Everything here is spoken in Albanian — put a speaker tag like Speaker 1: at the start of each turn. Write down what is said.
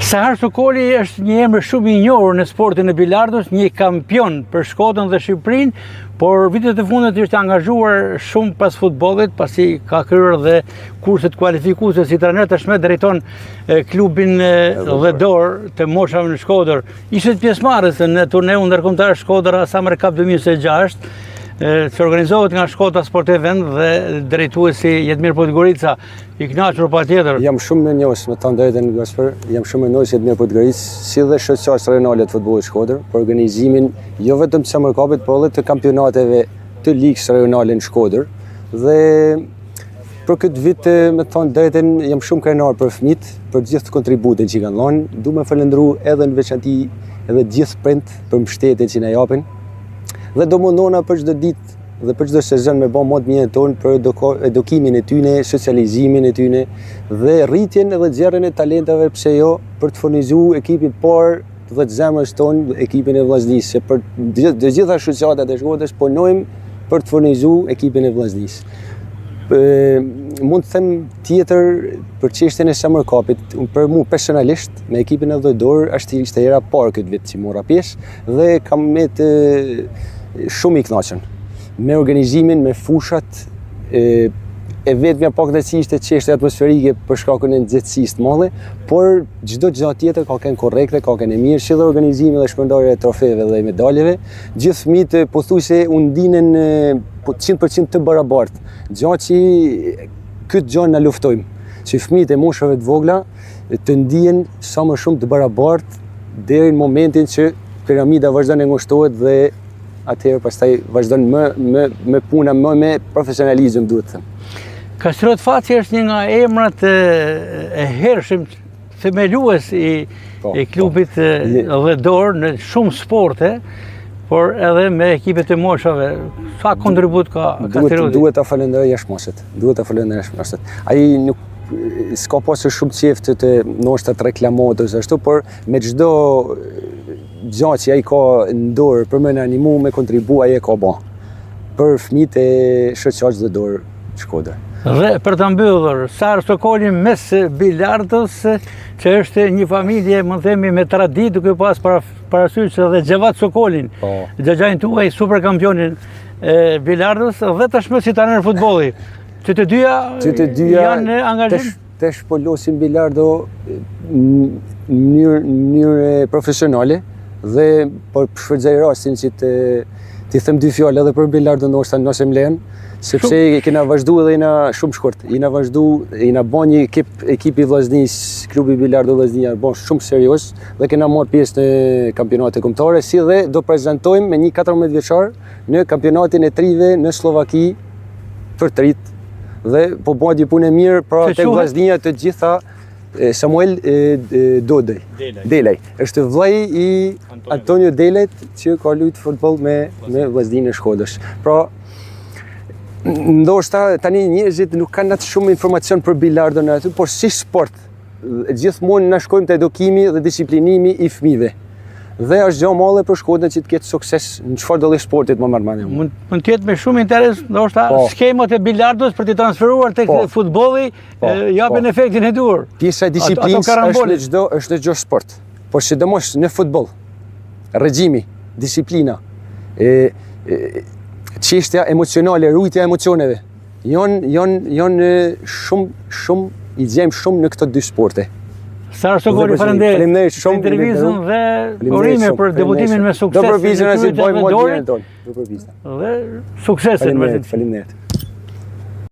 Speaker 1: Sahar Sokoli është një emër shumë i njohur në sportin e bilardos, një kampion për Shkodrën dhe Shqipërinë, por vitet e fundit është angazhuar shumë pas futbollit, pasi ka kryer dhe kurset kualifikuese si trajner, tashmë drejton klubin Dhedor të moshave në Shkodër. Ishte pjesëmarrës në turneun ndërkombëtar Shkodra Summer Cup 2026, që organizohet nga Shkodra Sport Event dhe drejtuesi Jetmir Podgorica, i kënaqur patjetër.
Speaker 2: Jam shumë mirënjohës, me thënë drejtën Gasper, jam shumë mirënjohës Jetmir Podgorica, si dhe shoqëtarës rajonale të futbollit Shkodër, për organizimin jo vetëm të Summer Cupit, por edhe të kampionateve të ligës rajonale në Shkodër. Dhe për këtë vit, me thënë drejtën, jam shumë krenar për fëmijët, për gjithë kontributin që kanë dhënë. Du me falendëru edhe në veçanti edhe gjithë prind për mbështetjen që na japin. Dhe do mundona për çdo ditë dhe për çdo sezon me bë më të mirën tonë për edukimin e tyne, socializimin e tyne dhe rritjen edhe nxjerrjen e talentave, pse jo, për të furnizuar ekipin por dhe të zemrës tonë, ekipin e vllaznisë, se për të gjitha shoqatat e Shkodrës punojmë për të furnizuar ekipin e vllaznisë. Mund të them tjetër për çështjen e Summer Cupit, për mua personalisht me ekipin e Dhedor ishte hera parë këtë vit që mora pjesë dhe kam shumë i kënaqur me organizimin, me fushat, e vetmja pak dhe që ishte çështje atmosferike për shkakun e nxehtësisë të madhe, por çdo gjë tjetër ka qenë korrekte, ka qenë e mirë, si dhe organizimi dhe shpërndarja e trofeve dhe medaljeve. Gjithë fëmijët pothuajse u ndinen 100% të barabartë, gjë që këtë gjë na luftojmë, që fëmijët e moshave të vogla të ndihen sa më shumë të barabartë deri në momentin që piramida vazhdon e ngushtohet dhe atëherë pastaj vazhdon me puna, me profesionalizëm, duhet të them.
Speaker 1: Kastrot Faci është një nga emrat e hershëm themelues i klubit Dhedor në shumë sporte, por edhe me ekipet e moshave. Sa kontribut ka Kastroti?
Speaker 2: Duhet ta falenderoj jashtë. Ai nuk s'ka pasur shumë qeftë të ndoshta të reklamohet ose ashtu, por me çdo gjë që ai ka në dorë për me në animu, me kontribu, ai e ka ba për fëmijët e shoqatës Dhedor Shkodër.
Speaker 1: Dhe për të mbyllur, Sahar Sokoli mes bilardos, që është një familje, më themi, me traditë, duke pas parasysh edhe Xhevat Sokolin, xhaxhain tuaj, super kampionin e bilardos, dhe tashmë si trajner futbolli. Që të dyja janë angazhim?
Speaker 2: Tesh po losim bilardo në mënyrë profesionale dhe po shfrytëzoj rastin që t'i them dy fjalë edhe për bilardo ndoshta nëse më lehen, sepse kena vazhduar dhe jena shumë shkurt. Jena bën një ekip i vllaznisë, klubi bilardo vllaznia bën shumë serioz dhe kena marrë pjesë në kampionate kombëtare, si dhe do prezantojmë me një 14 vjeçar në kampionatin e trive në Slovaki për trit. Dhe po bëhet një punë e mirë pra tek vllaznia të gjitha. Samuel Delaj është vllai i Antonio Delajt që ka luajtur futboll me vllazninë e Shkodrës. Pra ndoshta tani njerëzit nuk kanë atë shumë informacion për bilardon aty, por si sport gjithmonë na shkojmë te edukimi dhe disiplinimi i fëmijëve. Dhe është gjë madhe për Shkodrën që të ketë sukses në çfarë do lloj sportit më marrë.
Speaker 1: Mund të jetë me shumë interes, ndoshta skemat e bilardos për të transferuar tek futbolli japin efektin e duhur.
Speaker 2: Pjesa e disiplinës është në çdo sport, por sidomos në futboll. Regjimi, disiplina, çështja emocionale, rujtja e emocioneve. Janë shumë i gjejmë shumë në këto dy sporte.
Speaker 1: Sahar Sokoli, faleminderit shumë për intervistën dhe urime për debutimin me sukses.
Speaker 2: Do përpiqem të bëjmë më mirë tonë.
Speaker 1: Dhe suksese.
Speaker 2: Faleminderit.